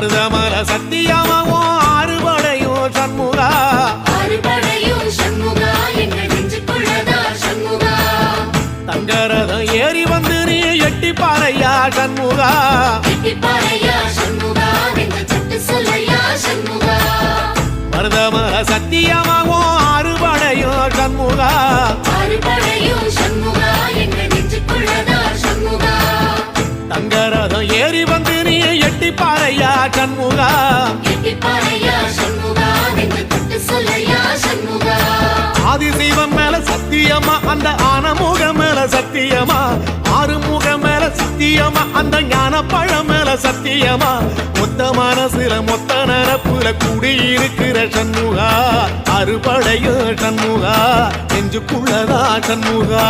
மருதமல சத்தியமாவும் ஆறுபடையும் சண்முகா தங்கரதம் ஏறி வந்து நீ எட்டி பாறையா சண்முகா மருதமல சத்தியமாவும் ஆறுபடையும் சண்முகா தங்கரதம் ஏறி வந்து நீ எட்டி பாறையா சண்முகா ஆதிசைவம் மேல சத்தியமா அந்த ஆனமுகம் மேல சத்தியமா ஆறுமுகம் மேல சத்தியமா அந்த ஞான பழம் மேல சத்தியமா மொத்த மனசுல மொத்த நரப்புல குடியிருக்கிற சண்முகா அறுபடையும் சண்முகா நெஞ்சுக்குள்ளதா சண்முகா